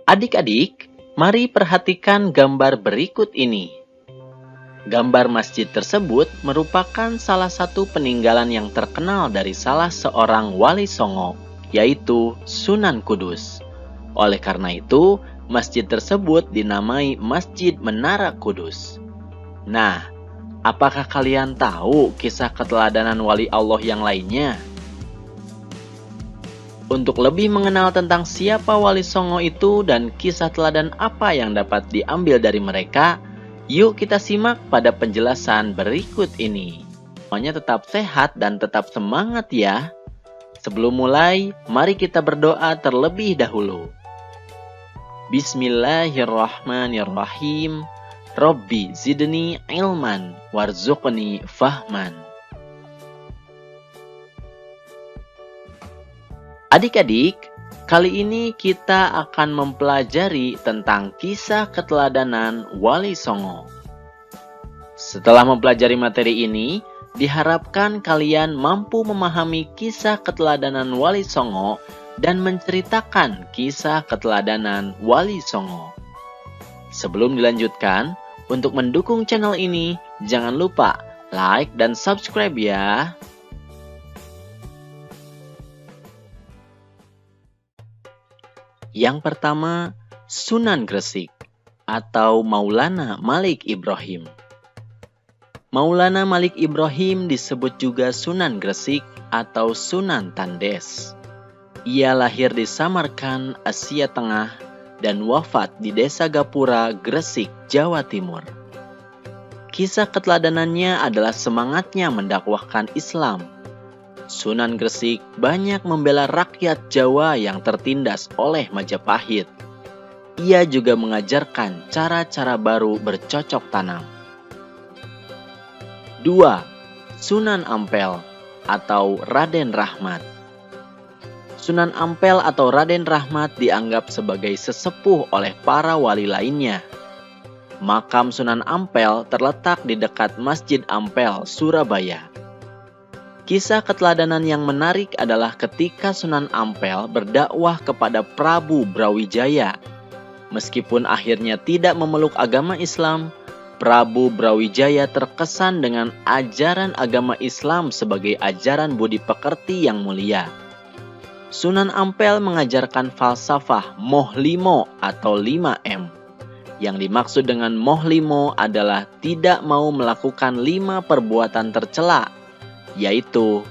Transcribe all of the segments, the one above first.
Adik-adik, mari perhatikan gambar berikut ini. Gambar masjid tersebut merupakan salah satu peninggalan yang terkenal dari salah seorang wali songo, yaitu Sunan Kudus. Oleh karena itu, masjid tersebut dinamai Masjid Menara Kudus. Nah, apakah kalian tahu kisah keteladanan wali Allah yang lainnya? Untuk lebih mengenal tentang siapa Wali Songo itu dan kisah teladan apa yang dapat diambil dari mereka, yuk kita simak pada penjelasan berikut ini. Semuanya tetap sehat dan tetap semangat ya. Sebelum mulai, mari kita berdoa terlebih dahulu. Bismillahirrahmanirrahim. Robbi zidni ilman warzuqni fahman. Adik-adik, kali ini kita akan mempelajari tentang kisah keteladanan Wali Songo. Setelah mempelajari materi ini, diharapkan kalian mampu memahami kisah keteladanan Wali Songo dan menceritakan kisah keteladanan Wali Songo. Sebelum dilanjutkan, untuk mendukung channel ini, jangan lupa like dan subscribe ya. Yang pertama, Sunan Gresik atau Maulana Malik Ibrahim. Maulana Malik Ibrahim disebut juga Sunan Gresik atau Sunan Tandes. Ia lahir di Samarkand, Asia Tengah, dan wafat di Desa Gapura, Gresik, Jawa Timur. Kisah keteladanannya adalah semangatnya mendakwahkan Islam. Sunan Gresik banyak membela rakyat Jawa yang tertindas oleh Majapahit. Ia juga mengajarkan cara-cara baru bercocok tanam. 2. Sunan Ampel atau Raden Rahmat. Sunan Ampel atau Raden Rahmat dianggap sebagai sesepuh oleh para wali lainnya. Makam Sunan Ampel terletak di dekat Masjid Ampel, Surabaya. Kisah keteladanan yang menarik adalah ketika Sunan Ampel berdakwah kepada Prabu Brawijaya. Meskipun akhirnya tidak memeluk agama Islam, Prabu Brawijaya terkesan dengan ajaran agama Islam sebagai ajaran budi pekerti yang mulia. Sunan Ampel mengajarkan falsafah Moh Limo atau 5M. Yang dimaksud dengan Moh Limo adalah tidak mau melakukan 5 perbuatan tercela, yaitu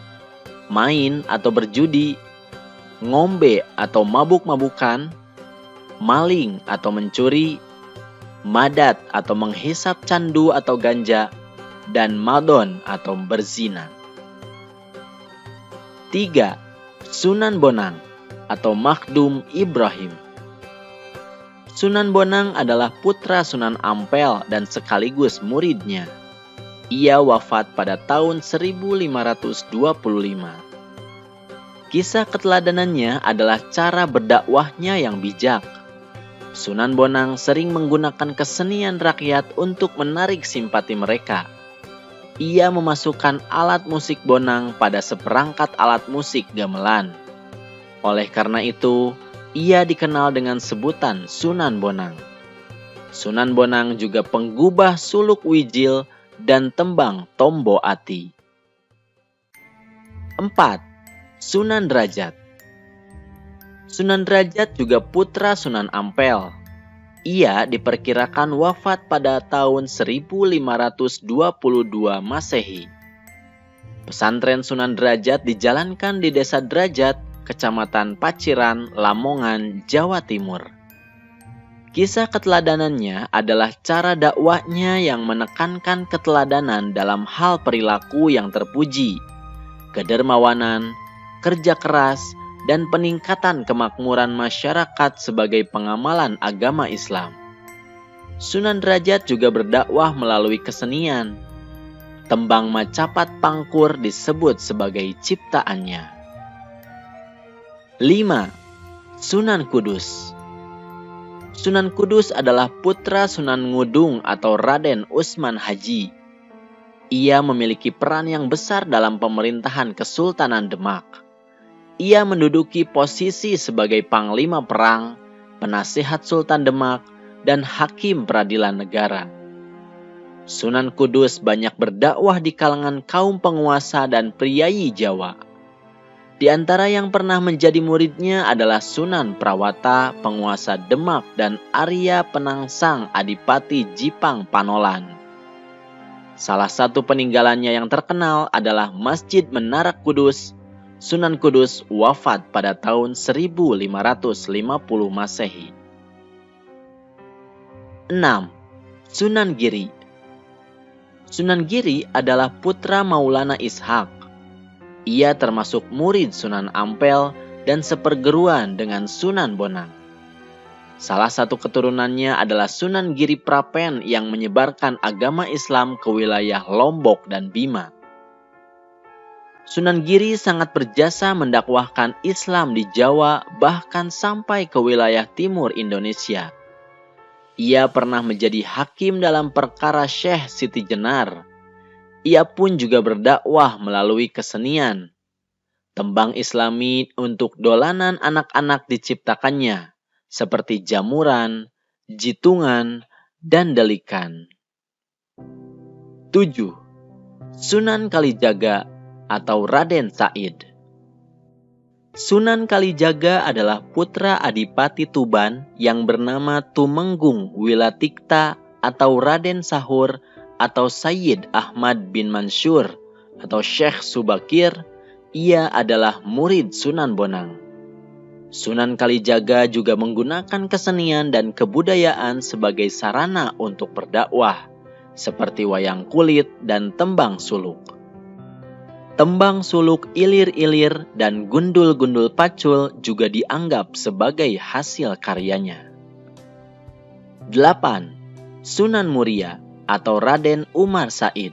main atau berjudi, ngombe atau mabuk-mabukan, maling atau mencuri, madat atau menghisap candu atau ganja, dan madon atau berzina. 3. Sunan Bonang atau Makhdum Ibrahim. Sunan Bonang adalah putra Sunan Ampel dan sekaligus muridnya. Ia wafat pada tahun 1525. Kisah keteladanannya adalah cara berdakwahnya yang bijak. Sunan Bonang sering menggunakan kesenian rakyat untuk menarik simpati mereka. Ia memasukkan alat musik bonang pada seperangkat alat musik gamelan. Oleh karena itu, ia dikenal dengan sebutan Sunan Bonang. Sunan Bonang juga penggubah suluk wijil dan tembang Tombo Ati. 4. Sunan Derajat. Sunan Derajat juga putra Sunan Ampel. Ia diperkirakan wafat pada tahun 1522 Masehi. Pesantren Sunan Derajat dijalankan di Desa Derajat, Kecamatan Paciran, Lamongan, Jawa Timur. Kisah keteladanannya adalah cara dakwahnya yang menekankan keteladanan dalam hal perilaku yang terpuji, kedermawanan, kerja keras, dan peningkatan kemakmuran masyarakat sebagai pengamalan agama Islam. Sunan Derajat juga berdakwah melalui kesenian. Tembang Macapat Pangkur disebut sebagai ciptaannya. 5. Sunan Kudus. Sunan Kudus adalah putra Sunan Ngudung atau Raden Usman Haji. Ia memiliki peran yang besar dalam pemerintahan Kesultanan Demak. Ia menduduki posisi sebagai panglima perang, penasihat Sultan Demak, dan hakim peradilan negara. Sunan Kudus banyak berdakwah di kalangan kaum penguasa dan priyayi Jawa. Di antara yang pernah menjadi muridnya adalah Sunan Prawata, penguasa Demak, dan Arya Penangsang, Adipati Jipang Panolan. Salah satu peninggalannya yang terkenal adalah Masjid Menara Kudus. Sunan Kudus wafat pada tahun 1550 Masehi. 6. Sunan Giri. Sunan Giri adalah putra Maulana Ishaq. Ia termasuk murid Sunan Ampel dan seperguruan dengan Sunan Bonang. Salah satu keturunannya adalah Sunan Giri Prapen yang menyebarkan agama Islam ke wilayah Lombok dan Bima. Sunan Giri sangat berjasa mendakwahkan Islam di Jawa bahkan sampai ke wilayah timur Indonesia. Ia pernah menjadi hakim dalam perkara Syekh Siti Jenar. Ia pun juga berdakwah melalui kesenian. Tembang Islami untuk dolanan anak-anak diciptakannya, seperti jamuran, jitungan, dan delikan. 7. Sunan Kalijaga atau Raden Said. Sunan Kalijaga adalah putra Adipati Tuban yang bernama Tumenggung Wilatikta atau Raden Sahur atau Sayyid Ahmad bin Mansur atau Syekh Subakir. Ia adalah murid Sunan Bonang. Sunan Kalijaga juga menggunakan kesenian dan kebudayaan sebagai sarana untuk berdakwah, seperti wayang kulit dan tembang suluk. Tembang suluk ilir-ilir dan gundul-gundul pacul juga dianggap sebagai hasil karyanya. 8. Sunan Muria atau Raden Umar Said.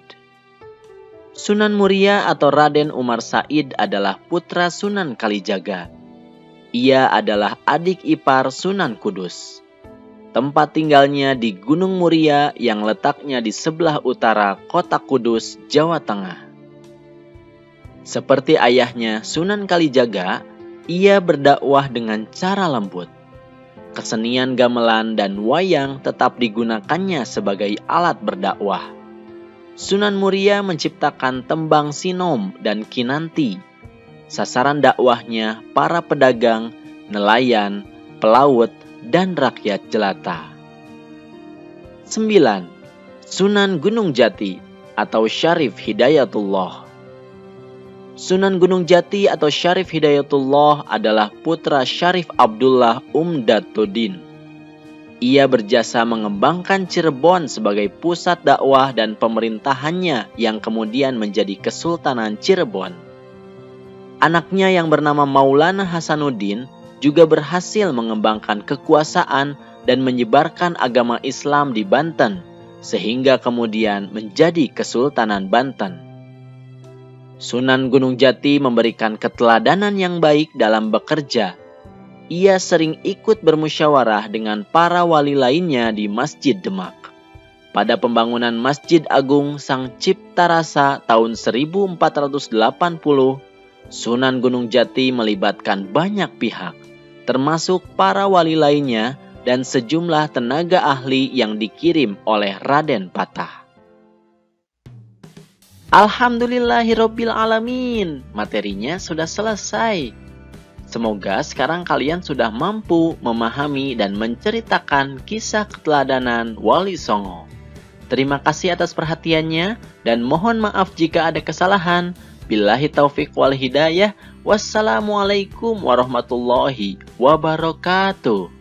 Sunan Muria atau Raden Umar Said adalah putra Sunan Kalijaga. Ia adalah adik ipar Sunan Kudus. Tempat tinggalnya di Gunung Muria yang letaknya di sebelah utara kota Kudus, Jawa Tengah. Seperti ayahnya Sunan Kalijaga, ia berdakwah dengan cara lembut. Kesenian gamelan dan wayang tetap digunakannya sebagai alat berdakwah. Sunan Muria menciptakan tembang sinom dan kinanti. Sasaran dakwahnya para pedagang, nelayan, pelaut, dan rakyat jelata. 9. Sunan Gunung Jati atau Syarif Hidayatullah. Sunan Gunung Jati atau Syarif Hidayatullah adalah putra Syarif Abdullah Umdatuddin. Ia berjasa mengembangkan Cirebon sebagai pusat dakwah dan pemerintahannya yang kemudian menjadi Kesultanan Cirebon. Anaknya yang bernama Maulana Hasanuddin juga berhasil mengembangkan kekuasaan dan menyebarkan agama Islam di Banten, sehingga kemudian menjadi Kesultanan Banten. Sunan Gunung Jati memberikan keteladanan yang baik dalam bekerja. Ia sering ikut bermusyawarah dengan para wali lainnya di Masjid Demak. Pada pembangunan Masjid Agung Sang Cipta Rasa tahun 1480, Sunan Gunung Jati melibatkan banyak pihak, termasuk para wali lainnya dan sejumlah tenaga ahli yang dikirim oleh Raden Patah. Alhamdulillahirabbil alamin. Materinya sudah selesai. Semoga sekarang kalian sudah mampu memahami dan menceritakan kisah keteladanan Wali Songo. Terima kasih atas perhatiannya dan mohon maaf jika ada kesalahan. Billahi taufiq wal hidayah. Wassalamualaikum warahmatullahi wabarakatuh.